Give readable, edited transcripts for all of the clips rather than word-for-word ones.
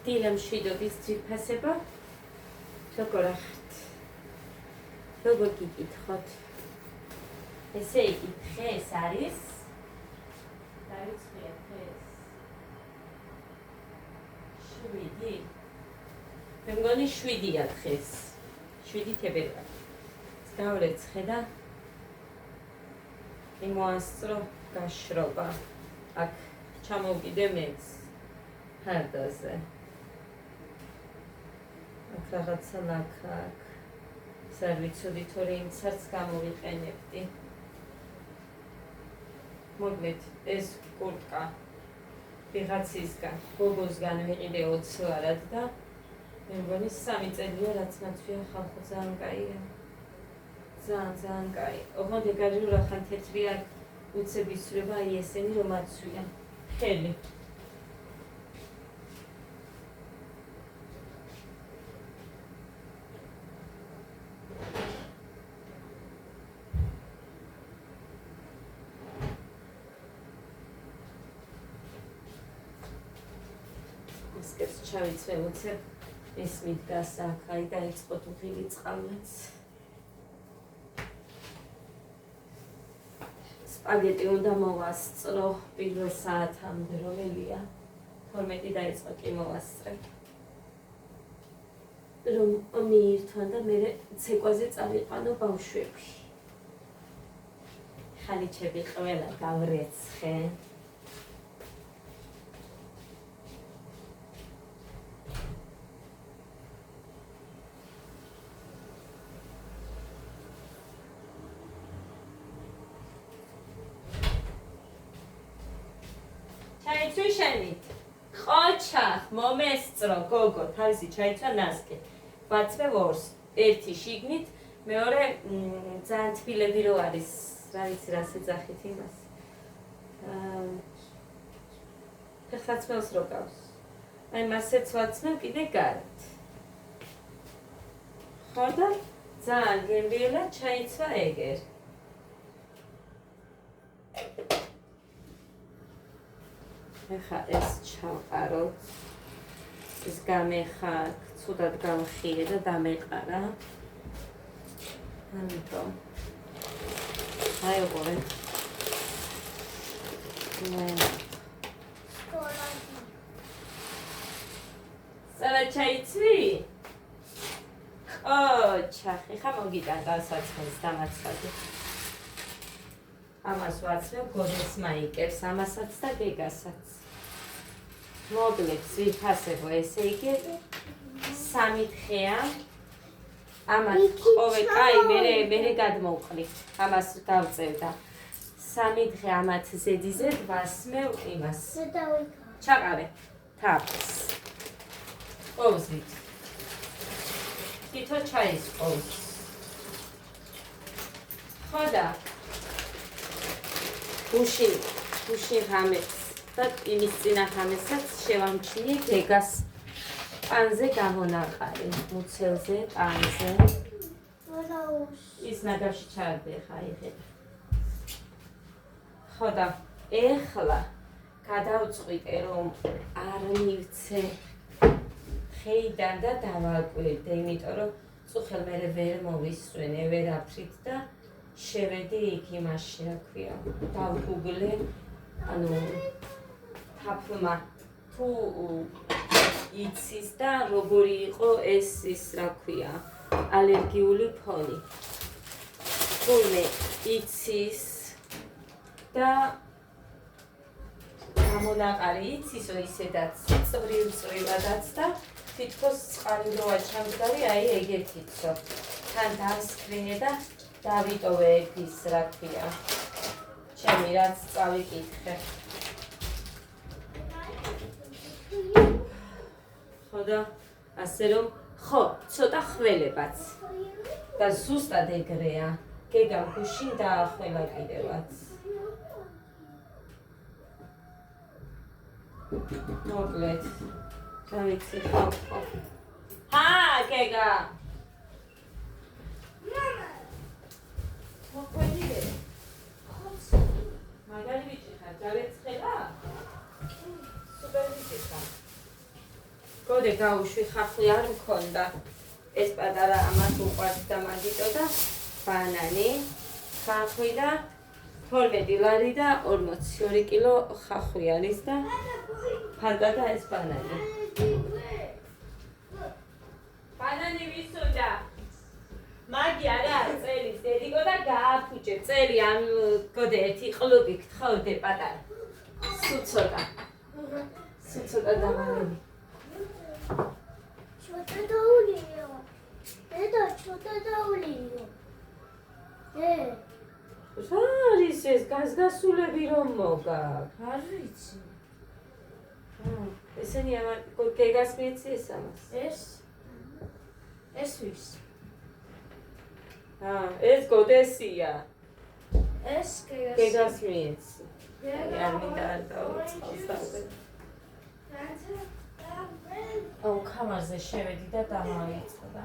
დილამ შვიდობის ძვირფასება. როგორ ახართ? როგორ გიკითხოთ? ესე იგი, დღეს არის დავიწყია დღეს 7. მე მგონი 7-ია დღეს. 7 თებერვალი. დავრეცხე და იმოასწრო გაშრობა. აქ ჩამოვიდე მეც ჰარდაზე. აქ რაღაცა ლაქა აქ. სერვიცული თორე იმცაც გამოვიყენებდი. მოგვით ეს კურტკა ვიღაცისგან, გოგოსგან ვიყიდე 20 ლარად და მე მგონი 3 წელია რაც მათვია ხალხო ძალიან კაია. ძალიან კაი. ოღონდ ეგარი რა ხან თეთრი აქ უცების სრება აი ესენი რომ აცვია. ხელი. ესკებს ჩავიცვე უცებ ეს მიდგას აქ აი დაიწყო თუხილი წყალმეც. სპაგეტი უნდა მოვასწრო პირველ საათამდე რომელია 12 დაიწყო კი მოვასწრე რომ მიირთვან და მე ცეკვაზე წავიყვანო ბავშვები. ხალიჩები ყველა გავრეცხე. ჩაიცვიშენით. ყოჩახ მომესწრო გოგო თავისი ჩაიცვა ნასკი. ვაცმე ვორს. ერთი შიგნით, მეორე ძალიან თბილები რო არის. რა ვიცი რა შეძახით იმას. ფეხსაცმელს რო გავს. აი მასეც ვაცმევ კიდე გარეთ. ხო და ძალიან გემრიელად ჩაიცვა ეგერ. ეხა ეს ჩავყაროთ. ეს გამეხა, ცუდად გამხიე და დამეყარა. ამიტომ აი ოღონდ. სალა ჩაიცვი? ოჩახი, ხა მოგიტან დასაწყისს დამაცხადი. ამას ვაცმევ გოდეს მაიკებს, ამასაც და გეგასაც. მოგლებს ვიფასებო ესე იგი 3 დღეა. ამათ ყოველ კაი მე გადმოვყრი. ამას გავწევდა. 3 დღე ამათ ზედიზე ვასმევ იმას. ჩაყარე თაფს. ყოვზით. თითო ჩაის ყოვს. ხოდა გუში ღამეს და იმის წინა ღამესაც შევამჩნიე გეგას პანზე გამონაყარი, მუცელზე, პანზე. ის ნაგავში ჩააგდე ხა იღებ. ხოდა ეხლა გადავწყვიტე რომ არ მივცე ხეიდან და დავაკვირდე, იმიტომ რომ წუხელ მე ვერ მოვისვენე ვერაფრით და შევედი იქ იმაში რა ქვია დავგუგლე ანუ თაფლმა თუ იცის და როგორი იყო ეს ის რა ქვია ალერგიული ფონი თულმე იცის და გამონაყარი იცისო ისედაც წვრილადაც და თითქოს წყალი როა ჩამდგარი აი ეგეთიცო თან დავსკრინე და დავიტოვე ის რა ქვია ჩემი რაც წავიკითხე ხოდა ასე რომ ხო ცოტა ხველებაც და ზუსტად ეგრეა გეგა გუშინ დაახველა კიდევაც მოკლედ დავიცი ხო გეგა მოყვედიდე მაგარი ვიჭი ხარ, დავეცხელა? სუპერ ვიჭი ხარ. გოდე გაუშვი ხახვი არ მქონდა. ეს პატარა ამას უყვარს და მაგიტო და ბანანი, ხახვი და 12 ლარი და 42 კილო ხახვი არის და ფანტა და ეს ბანანი. ბანანი ვისოდა? მაგი არა წელის დედიკო და გააფუჭე. წელი ამ გოდე ერთი ყლუბი გთხოვდე პატარა. სულ ცოტა. სულ ცოტა დამალები. Что-то даулио. Это что-то даулио. რა არის ეს გასასულები რომ მოგაქვს? არ ვიცი. ესენი ამან გეგას მიეცი ეს ამას. ეს ვის? ეს გოდესია. ეს გეგას მიეცი. არ მინდა არ დავწყავს დავდე. აუ კამარზე შევედი და დამავიწყდა.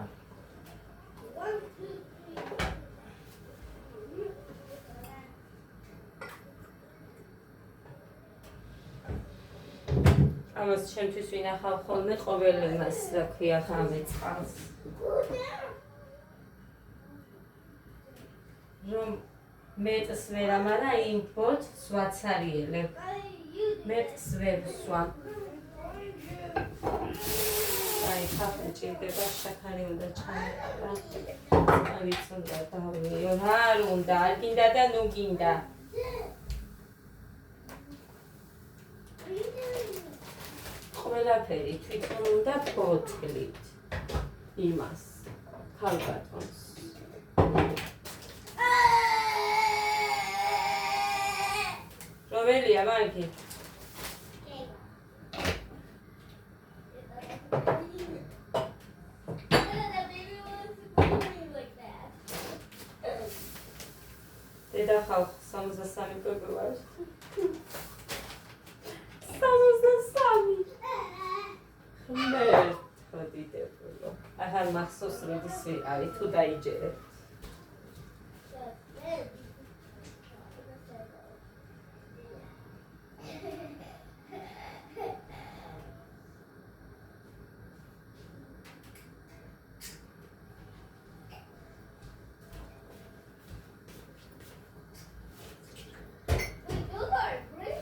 ამას ჩემთვის ვინახავ ხოლმე ყოველ იმას, რა ქვია, ღამე წყალს. რომ მეტს ვერ ამარა იმ ბოთს ვაცარიელებ. მეტს ვერ ვსვამ. აი, ხაფი ჭირდება, შაქარი უნდა ჩამოყარა. არის უნდა დავიო, რა არ უნდა, არ გინდა და ნუ გინდა. ყველაფერი თვითონ უნდა ფოთლით. იმას, ქალბატონს. რომელია მაგი? დედა ხალხ 63 კობი ვარ. 63. ხმე ხოდიდებულო. ახალ მახსოვს როდის ვიყავი თუ დაიჯერებ.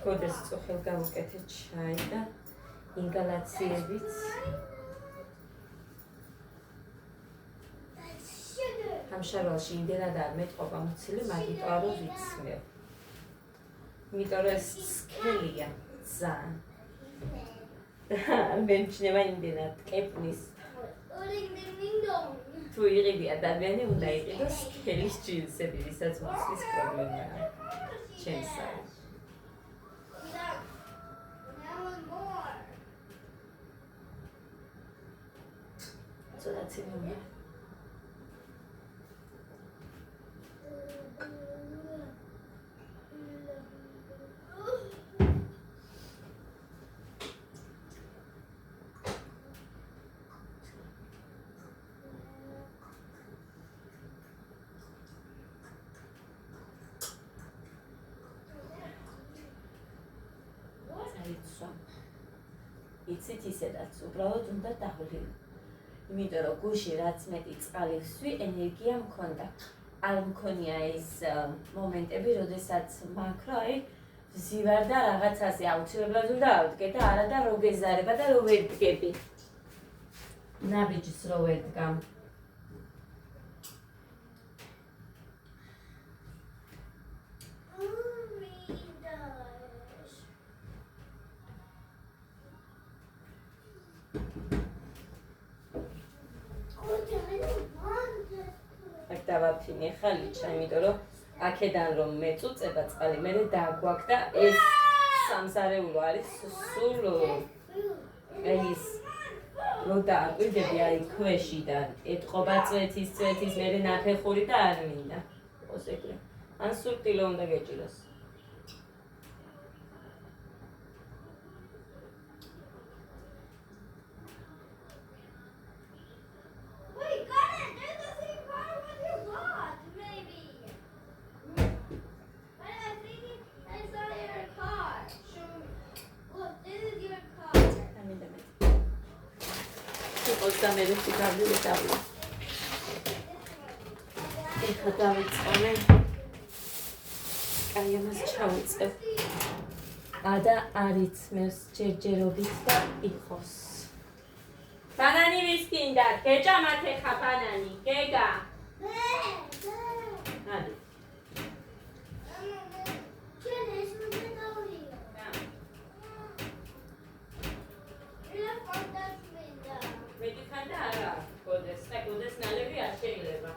გოდეს წუხელ გამოკეთე ჩაი და ინგალაციებიც. ამშარვალში იმდენად არ მეტყობა მოცილი, მაგიტო არ ვიცმევ. იმიტომ რომ ეს სქელია ძალიან. არ მემჩნევა იმდენად კეპნის. თუ იყიდი ადამიანი, უნდა იყიდოს სქელის ჯინსები, ვისაც მოცლის პრობლემაა. ჩემსავე. ცოტაცინია. იცით ისედაც უბრალოდ უნდა დავლინო. იმიტომ რომ გუში რაც მეტი წყალი ვსვი, ენერგია მქონდა. არ მქონია ეს მომენტები, როდესაც მაქრო, აი, ვზივარ და რაღაცაზე აუცილებლად უნდა ავდგე და არა და რო გეზარება და რო ვერ დგები. ნაბიჯს რო ვერ დგამ. დავაფინე ხალიჩა, იმიტომ რომ აქედან რომ მეწუწება წყალი, მე დააგვაქვს და ეს სამზარეულო არის სულ ეს რო დააკვირდები აი ქვეშიდან ეთყობა წვეთის მე ნაფეხური და არ მინდა იყოს ეგრე. ან სულ ტილო უნდა გეჭიროს. 21 გავლილი დავლა. ეხლა დავიწყონე. აი ამას ჩავიწევ. და არიცმევს ჯერჯერობით და იყოს. ბანანი ვის გინდა? გეჭამათ ეხა ბანანი, გეგა. ადი. გოდეს ნალევი არ შეიძლება.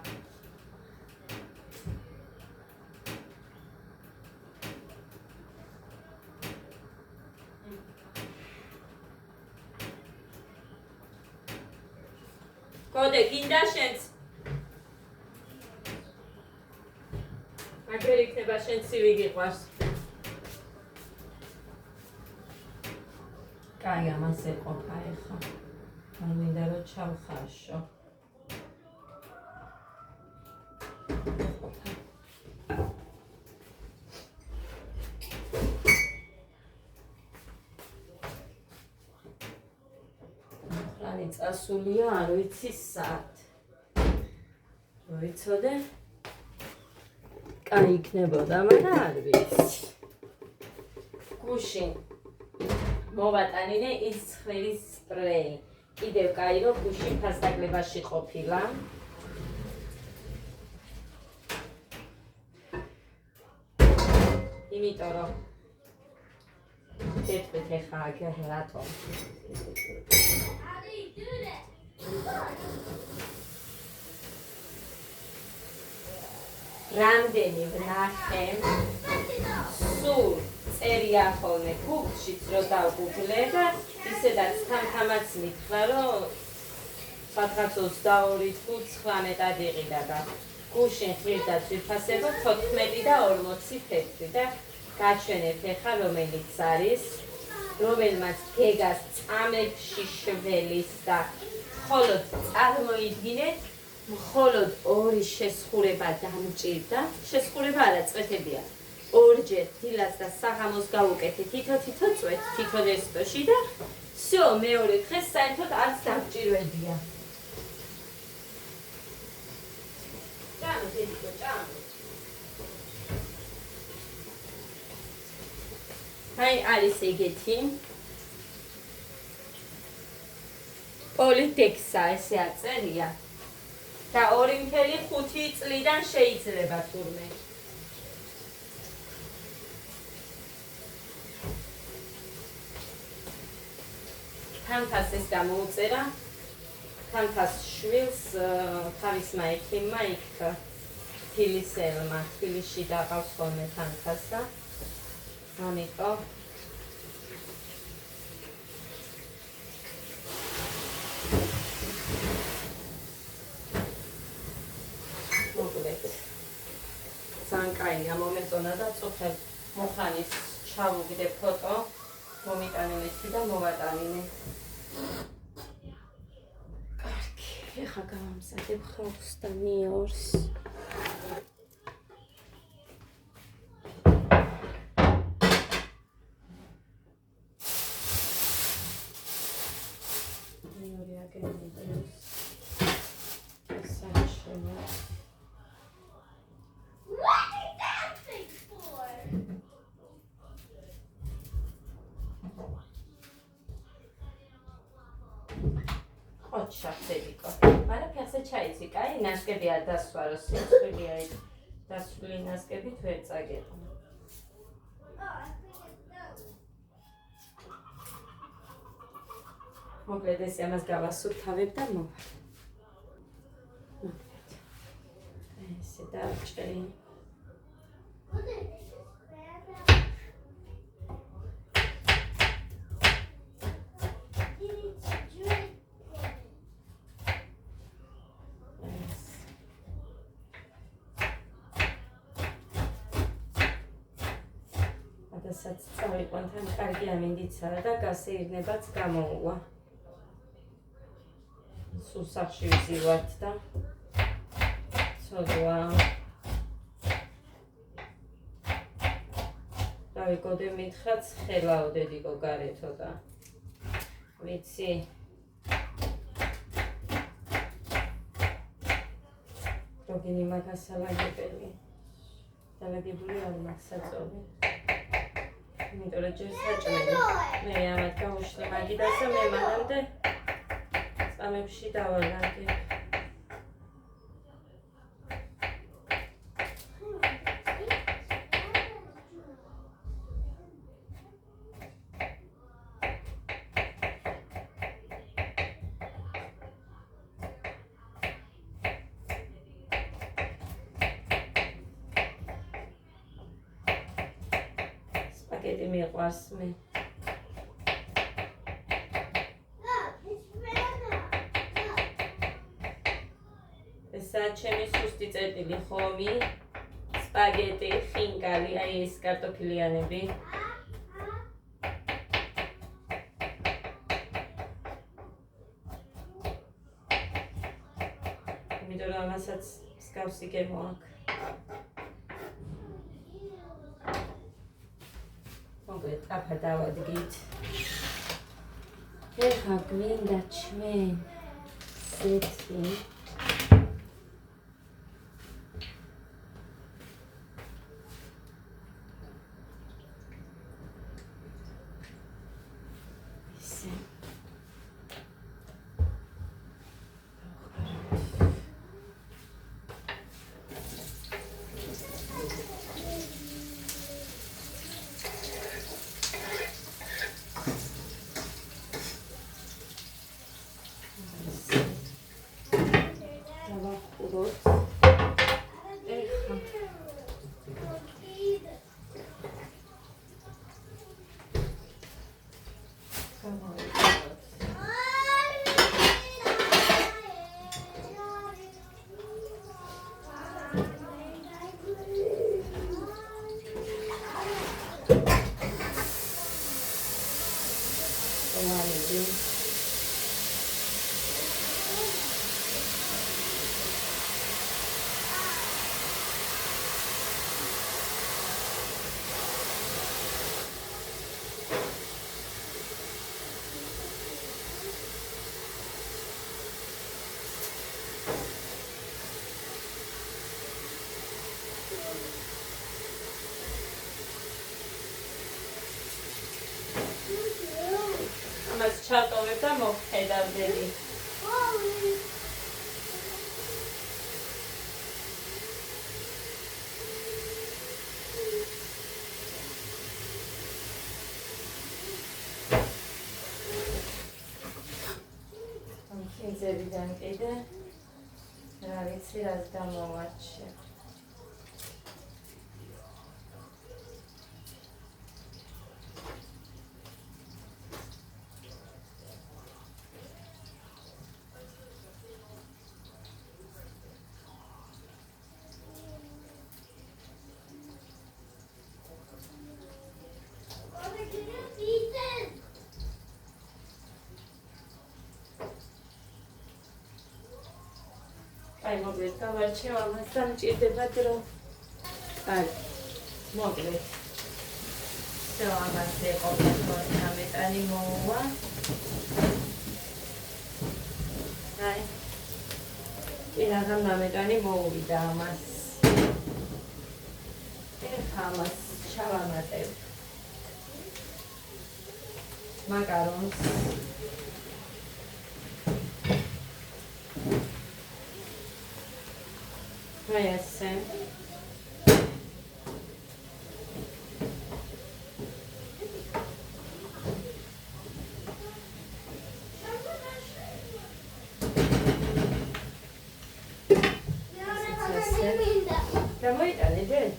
გოდე გინდა შენც? მაგერ იქნება შენ ცივი გიყვარს. კაი ამას ეყოფა ეხა. მან მინდა რომ ჩავხარშო. ხლანი წასულია, არ ვიცი საათ. ვიცოდე? კაი იქნებოდა, მაგრამ არ ვიცი. გუშინ მოვატანინე ის ცხვირის სპრეი. კიდევ კაი რომ გუშინ ფასდაგლებაში ყოფილა. იმიტომ რომ ერთვით ეხა აგერ რატომ რამდენი ვნახე სულ წერია ხოლმე გუგლშიც რომ დავგუგლე და ისედაც თამთამაც მითხრა რომ სადღაც 22 წუთს 19-ად იყიდა და გუშინ ხირდა ძვირფასება 14 და 40 ფეთრი და გაჩვენებთ ეხა რომელიც არის რომელმაც გეგას წამებში შველის და მხოლოდ წარმოიდგინეთ მხოლოდ ორი შესხურება დამჭირდა შესხურება არა წვეთებია ორჯერ დილას და საღამოს გავუკეთე თითო წვეთ თითო რესტოში და всё მეორე დღეს საერთოდ არც დამჭირვებია ჭამე დედიკო ჭამე აი არის ეგეთი პოლიტექსა ესე აწერია და 2.5 წლიდან შეიძლება თურმე თანხას ეს გამოუწერა თანხას შვილს თავისმა ექიმმა იქ თბილისელმა თბილისში დაყავს ხოლმე თანხას და ამიტომ მოკლედ ძალიან კაია მომეწონა და წუხელ მოხანის ჩავუგდე ფოტო მომიტანე მეთი და მოვატანინე კარგი ეხა გავამზადებ ხალხს და მიორს მეორე აგენდებს საჩვენო შახტებიკო. მაგრამ ფეხზე ჩაიცი, კაი, ნასკები არ დასვარო, სიცხვილია იქ. დასვლილი ნასკებით ვერ წაგეყო. მოკლედ ეს ამას გავასუფთავებ და მოვა. მოკლედ. ესე დავჭერი. სადაც წავიყვან თან კარგი ამინდიცაა და გასეირნებაც გამოუვა. სულ სახში ვიზივართ და ცოდვა. დავიკოდე მითხრაც ხელაო დედიკო გარეთო და ვიცი მოგინი მაგას სალაგებელი. დალაგებული არ მაქვს საწოლი. იმიტომ რომ ჯერ საჭმელი. მე ამათ გავუშლი მაგიდას და მე მანამდე წამებში დავალაგებ. სპაგეტი მიყვარს მე. ესაა ჩემი სუსტი წერტილი ხომი, სპაგეტი, ხინკალი, აი ეს კარტოფილიანები. იმიტომ რომ ამასაც მსგავსი გემო აქვს. მოკლედ კაფა დავადგით. ეხლა გვინდა ჩვენ ზეთი. ამას ჩავტოვებ და მოვხედავდები. ხინძებიდან კიდე რა ვიცი რაც დამოვარჩე. აი მოკლედ გავარჩევ ამას და მჭირდება დრო. აი მოკლედ და ამას ეყოლა 13 მოვა. აი ირაღამ 13 მოუვიდა ამას. ეხლა ამას ჩავამატებ მაკარონს. აი ასე. გამოიტანე ჯერ?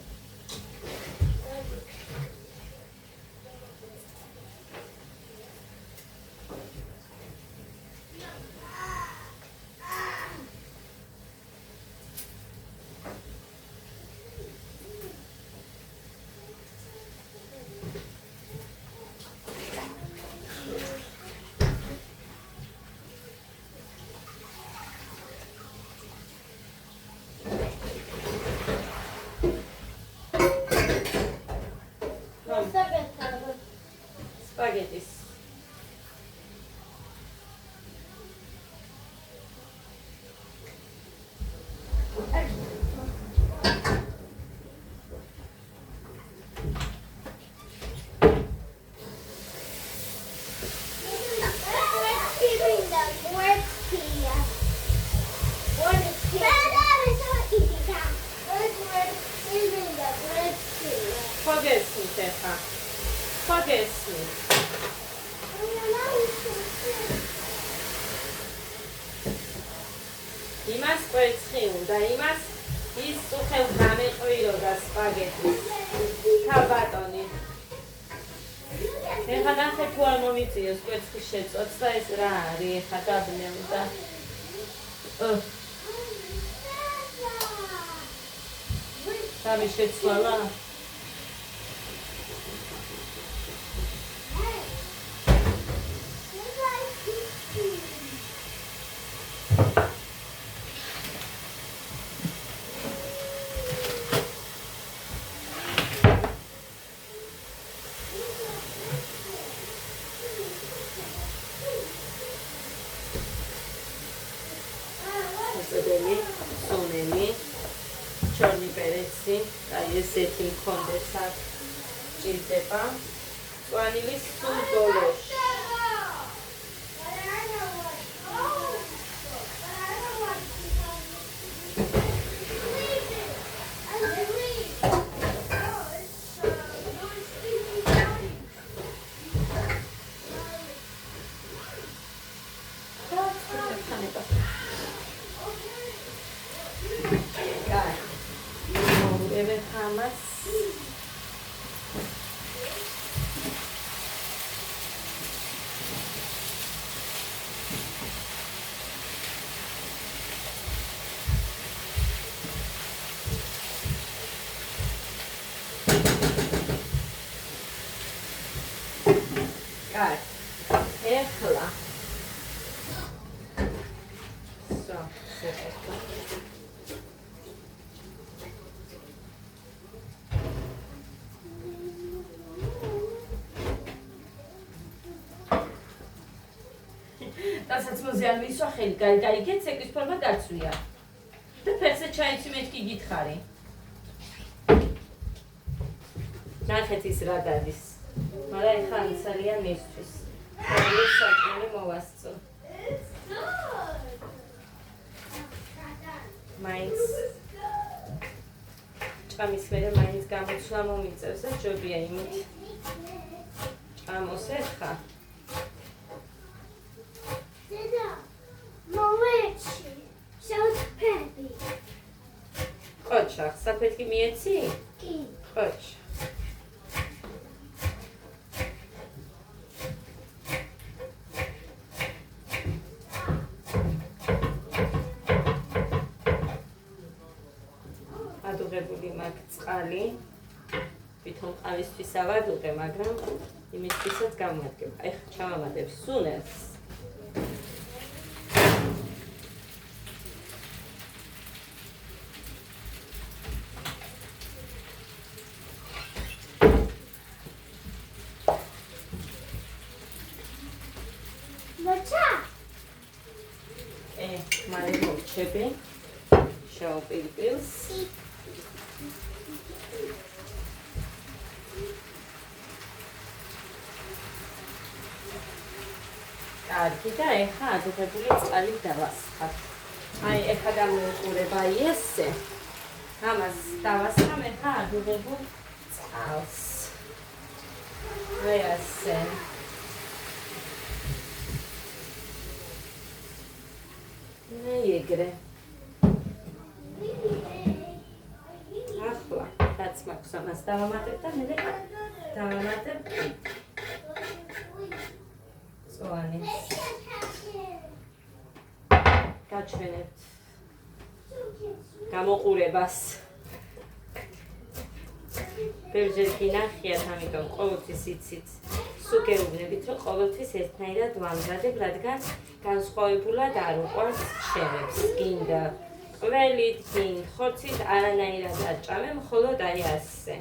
Forget it, forget it. იმას კვერცხი უნდა, იმას ის უხევ გამეყვილო და სპაგეტის. თა ბატონი. ეხლა ნახე თუ არ მომიწიოს კვერცხის შეწვაც და ეს რა არის, ეხლა დაბნევდა. სამი შეცვალა? სონელი, ჩორნი პერეცი, აი ესეთი მქონდეს აქ ჭირდება. მწვანილი სულ ბოლოში. Ეხლა. დასაცმელზე არ მისვა ხელი, გაიგეთ, ცეკვის ფორმა დაცვია. და ფერზე ჩაიცი მეთქი გითხარი. ნახეთ ის რა დადის. მაგრამ ეხლა ამცალია მისთვის. ეს საკმაოდ მოვასწო. მაინც ჭამის მერე მაინც გამოცვლა მომიწევს და ჯობია იმით ჭამოს ერთხა. დედა, მომეჩი, საფეთქი. ყოჩა, საფეთქი მიეცი? კი. ყოჩა. ადუღებული მაქვს წყალი. თვითონ ყავისთვის ავადუღე, მაგრამ იმისთვისაც გამოვადგებ. აი ხა ჩავამატებ სუნელს. მალე მოვჩები შავ პილპილს. კარგი და ეხლა ადუღებული წყალი დავასხავ. აი ეხლა გამოიყურება ესე. ამას დავასხავ ეხლა ადუღებულ წყალს. აი ასე. ეგრე. ახლა რაც მაქვს ამას დავამატებ და მე დავამატებ წვანს. გაჩვენებთ გამოყურებას. ბევრჯერ გინახიათ, ამიტომ ყოველთვის იცით. სუგერუბნებით, რომ ყოველთვის ერთნაირად ვამზადებ, რადგან განსხვავებულად არ უყვარს ჩემებს. გინდა ყველით, გინდა ხორცით, არანაირად არ ჭამեմ, მხოლოდ აი ასე.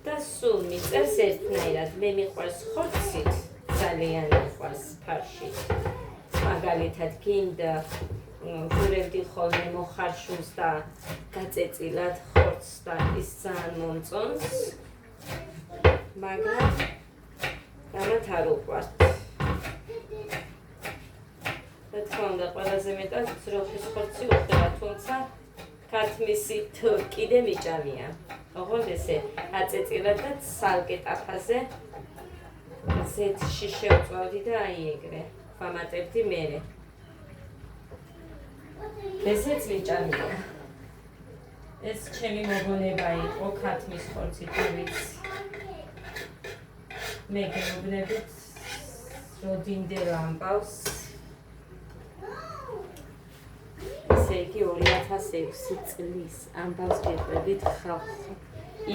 და სულ მიწევს ერთნაირად. მე მიყვარს ხორცით, ძალიან მიყვარს ფარში. მაგალითად, გინდა ვურევდი ხოლმე მოხარშულს და გაწეწილად ხორცს და ის ძალიან მომწონს. მაგრამ ამათ არ უყვართ. რა თქმა უნდა, ყველაზე მეტად ძროხის ხორცი უხდება, თუმცა ქათმისი კიდე მიჭამია. ოღონდ ესე აწეწილად და ცალკე ტაფაზე ზეთში შევწვავდი და აი ეგრე ვამატებდი მერე. ესეც მიჭამია. ეს ჩემი მოგონება იყო ქათმის ხორცი თუ ვიცი. მე გეუბნებით როდინდელ ამბავს. ესე იგი 2006 წლის ამბავს გეყვებით ხალხო.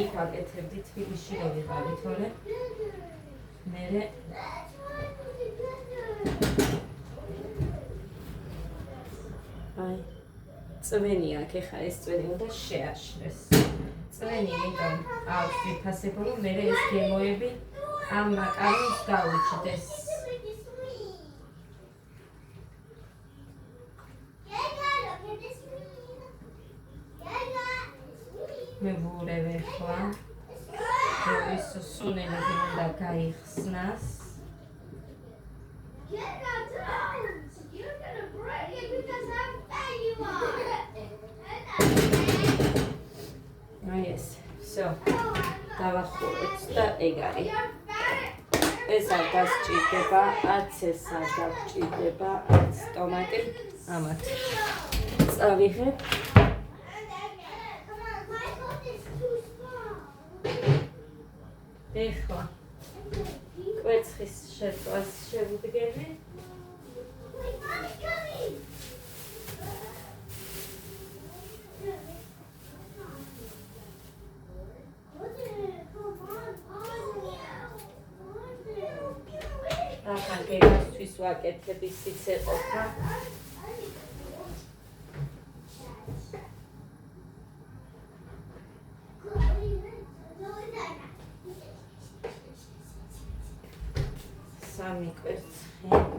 იქ ვაკეთებდი თბილისში რო ვიყავით, თორე მერე აი წვენი აქ ეხა ეს წვენი უნდა შეაშლეს. წვენი იმიტომ აქვს ვიფასებო, რომ მერე ეს გემოები ამ მაკარონს გავუჩდეს. მე ვურევ ახლა, რომ ის სუნელები უნდა გაიხსნას. აი ეს, всё. დავახურეთ და ეგ არის. ეს არ დასჭირდება, არც ეს არ დასჭირდება, არც ტომატი. ამათ წავიღებ. ეხლა კვერცხის შეწვას შევუდგები. ახლა გეგმისთვის ვაკეთებ ისიც ეყოფა. სამი კვერცხი.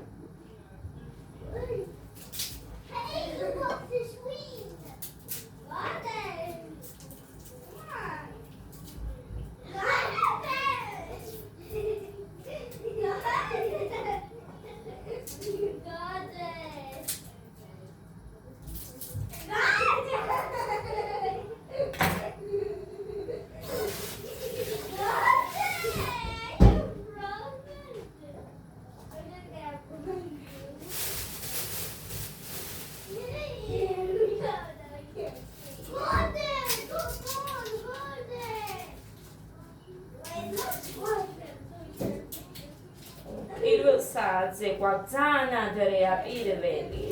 საათზე გვაქვს ძალიან ადრეა პირველი.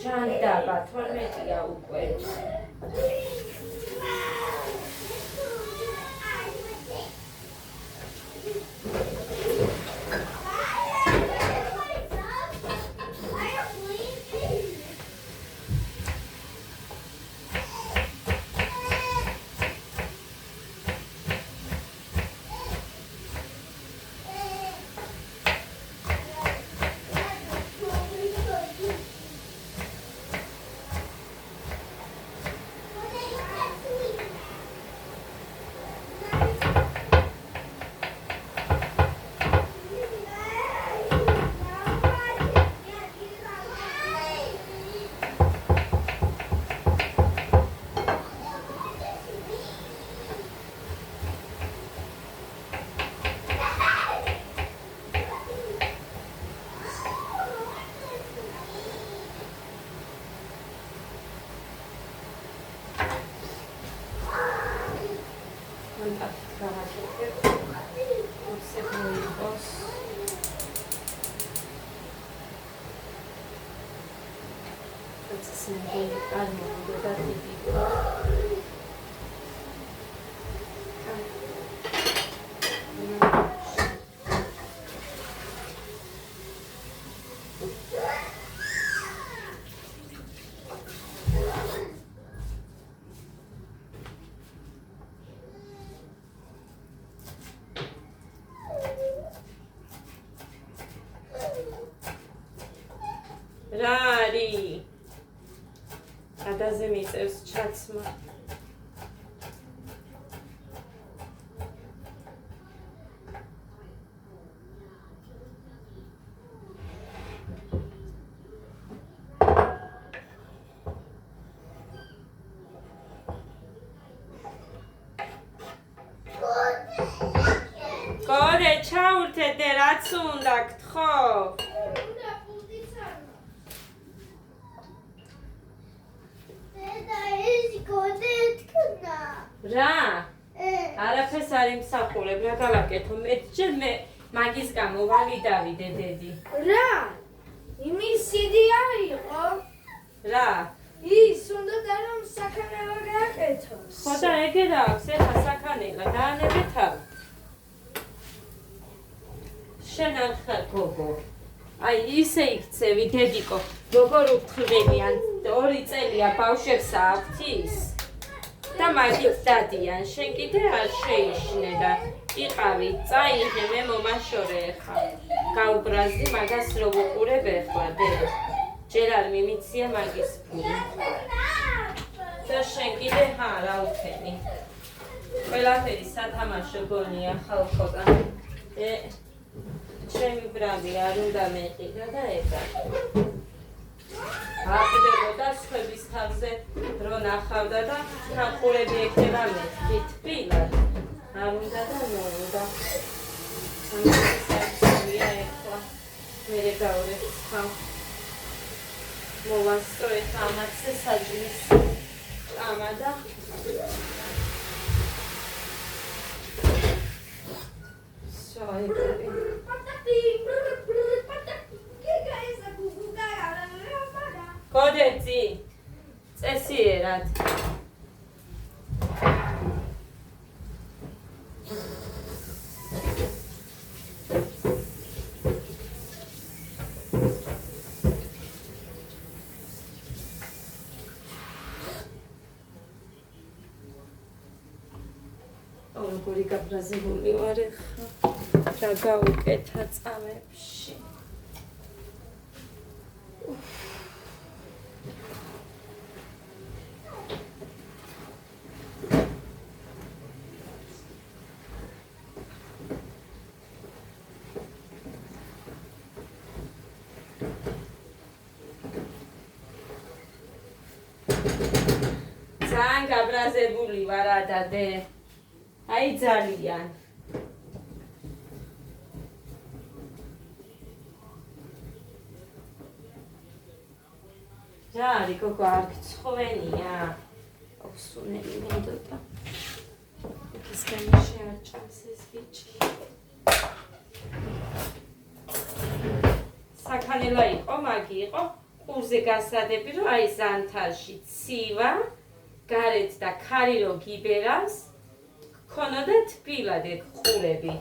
ჯანდაბა 12-ია უკვე. რა არის? გადაზე მიწევს ჩაცმა. უნდა გთხოვ? უნდა პულტიც არა. დედა ეს გოდეთქნა. რა? არაფერს არ იმსახურებ, რა გავაკეთო? მე მაგის გამო ვალიდავიდე დედი. რა? იმის სიდი აიღო? რა? ის უნდა რომ საქანელა გააკეთოს. ხო და ეგე რა აქვს, ეხა საქანელა დაანებე თავი. შენ არ ხარ გოგო. აი ისე იქცევი დედიკო, როგორ უფრთხილდებიან 2 წელია ბავშვებს აქვთ ის. და მაგით დადიან, შენ კიდე არ შეიშნე და იყავი, წაიღე მე მომაშორე ეხა. გაუბრაზდი მაგას რო ვუყურებ ეხლა დე. ჯერ არ მიმიცია მაგის ფული. და შენ კიდე რა უქენი. ყველაფერი სათამაშო გონია ხალხოდა. ჩემი ბრალი არ უნდა მეყიდა და ეგა. აკდებოდა სხვების თავზე რო ნახავდა და ხალხურები ექნება მეთქი თბილად. არ უნდა და მოუნდა. ამისია ეხლა. მერე გავრეცხა. მოვასწრო ეხლა ამათზე საჯმის ამა და შოიგები. გოდეცი, წესიერად. როგორი გაბრაზებული ვარ ეხლა. რა გავუკეთა წამებში. ძალიან გაბრაზებული ვარ ადადე. აი ძალიან. რა არის გოგო არ გცხოვენია? ოქსუნელი მენდოდა. ის გამში არ ჭამს ეს ბიჭი. საქანელა იყო, მაგი იყო, ყურზე გასადები რომ აი ზანთარში ცივა, გარეთ და ქარი რო გიბერავს. ქონოდა თბილად ეგ ყურები.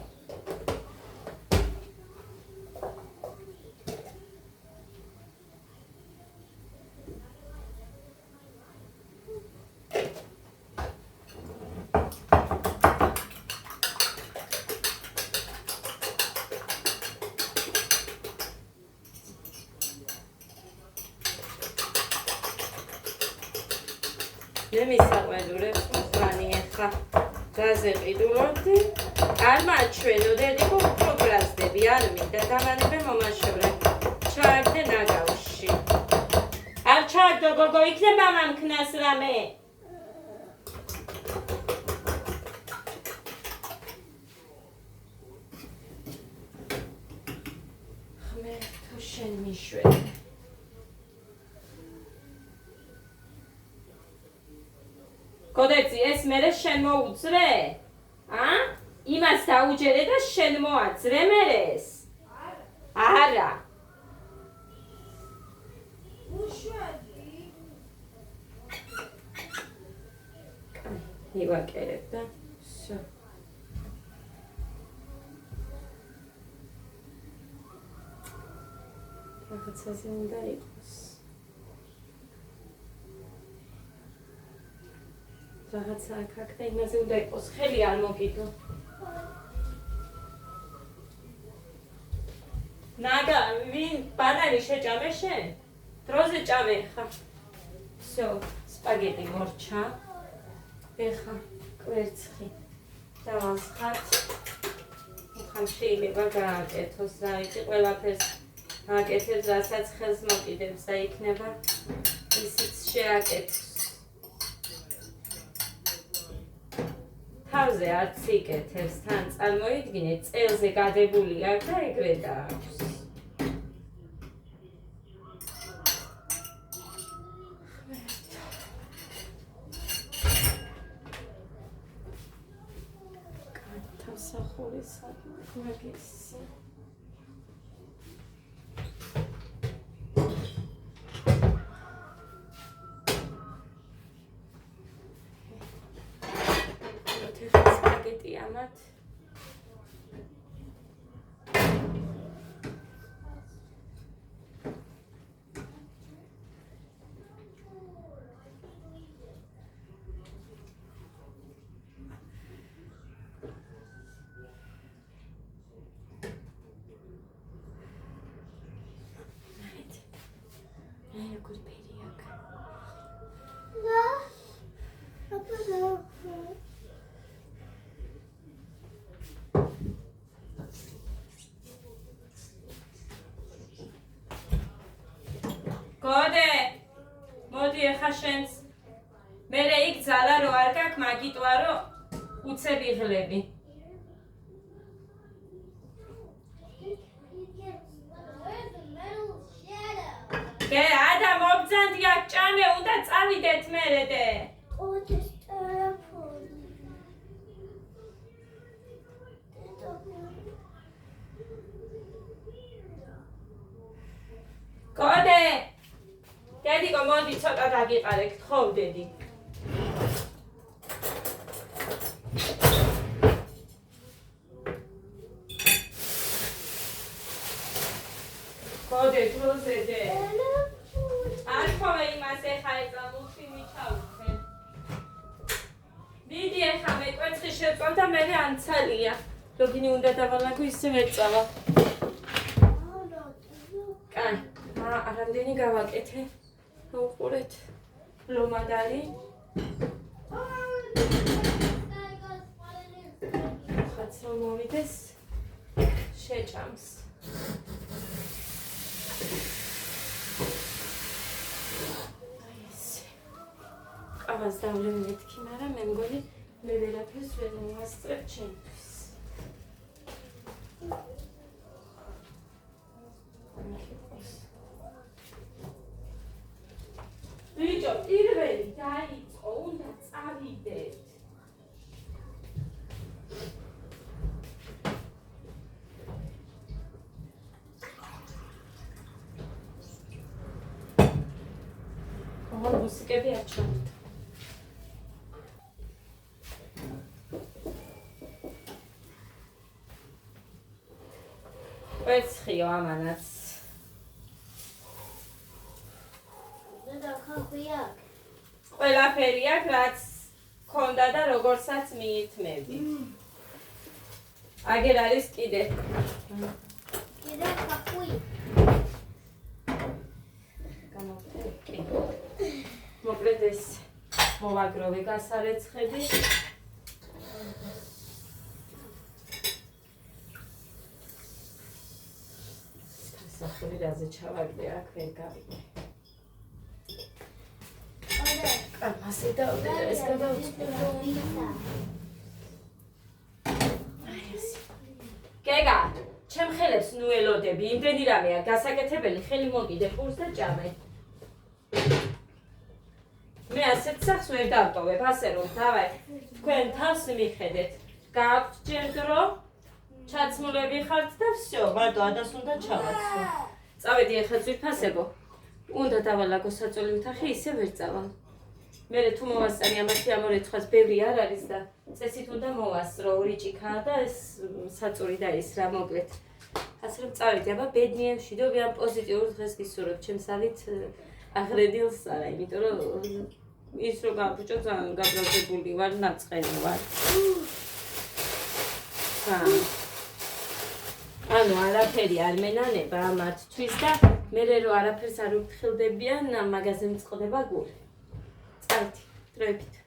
მე მისაყვედურებს მწვანი ეხლა. გაზე ყიდულობდი, არ მაჩვენო დედიკო უფრო გრაზდები, არ მინდა დავანებე მომაშორე. ჩააგდე ნაგავში. არ ჩააგდო გოგო, იქნება მამამქნას რამე. ხმე თუ შენ მიშვენ. გოდეცი, ეს მერე შენ მოუძრე? იმას დაუჯერე და შენ მოაძრე მერეს? არა. უშვედი. მივაკერებ და всё. რაღაცაზე უნდა იყოს. რაღაცა აქ და იმაზე უნდა იყოს, ხელი არ მოგიდო. ნაგა, ვინ ბანანი შეჭამე შენ? დროზე ჭამე ხა. всё, სპაგეტი მორჩა. ეხა კვერცხი დავასხათ. ხან შეიძლება გააკეთოს, რა იცი, ყველაფერს გააკეთებს, რასაც ხელს მოკიდებს და იქნება ისიც შეაკეთოს. თავზე არც იკეთებს, თან წარმოიდგინე, წელზე გადებული აქ და ეგრე დააქვს. სამსახურიده გოდე მოდი ახლა შენს მე იქ ძალა რო არ გაქვს მაგიტოა რომ უცებ იღლები გე ადა მობძანდი აქ ჭამე უნდა წავიდეთ მერე დე ოდეს ტელეფონი გოდე დედიკო მოდი ცოტა დაგიყარე გთხოვ დედი გოდე დროზე დე არ ხოვა იმას ეხა ეწა მუხინი ჩაუხე მიდი ეხა მე კვეცხი შეწავ და მე ანცალია ლოგინი უნდა დავალაგო ისე მეწავა კაი არამდენი გავაკეთე უყურეთ ლომადარი ხაცო მოვიდეს შეჭამს ყავას დავლევ მეთქი, მაგრამ მე მგონი მე ვერაფერს ვერ მოვასწრებ ჩემთვის. ბიჭო, პირველი დაიწყო, უნდა წავიდეთ. მუსიკები არ ჩამოთვალე. კვეცხიო ამანაც. და ხალხი აქვს. ყველაფერი აქვს, რაც ქონდა და როგორცაც მიითმები. აგერ არის კიდე. კიდე ხალხი. მოკლედ ეს მოვაგროვე გასარეცხები. სახური რაზე ჩავაგდე აქ ვერ გავიგე. კამასე და ეს გადავწყვეტ. გეგა, ჩემ ხელებს ნუ ელოდები, იმდენი რამეა გასაკეთებელი, ხელი მოკიდე პურს და ჭამე. მე ასეთ სახს ვერ დავტოვებ, ასე რომ დავაი, თქვენ თავს მიხედეთ. გააქვთ ჯერ დრო, ჩაცმულები ხართ და всё, მარტო ადას უნდა ჩავაცო. წავედი ახლა ძვირფასებო. უნდა დავალაგო საწოლი ოთახი, ისე ვერ წავალ. მერე თუ მოვასწარი ამაში ამორეცხვას ბევრი არ არის და წესით უნდა მოვასწრო, ორი ჭიქაა და ეს საწური და ის რა მოკლედ. ასე რომ წავედი, აბა ბედნიებში დობიან პოზიტიურ დღეს გისურვებ, ჩემსავით აღრედილს არა, იმიტომ რომ ის რო გამბუჭო ძალიან გაბრაზებული ვარ, ნაწყენი ვარ. ანუ არაფერი არ მენანება ამათთვის და მერე რო არაფერს არ უფრთხილდებიან, მაგაზე მწყდება გული. წავედი, დროებით.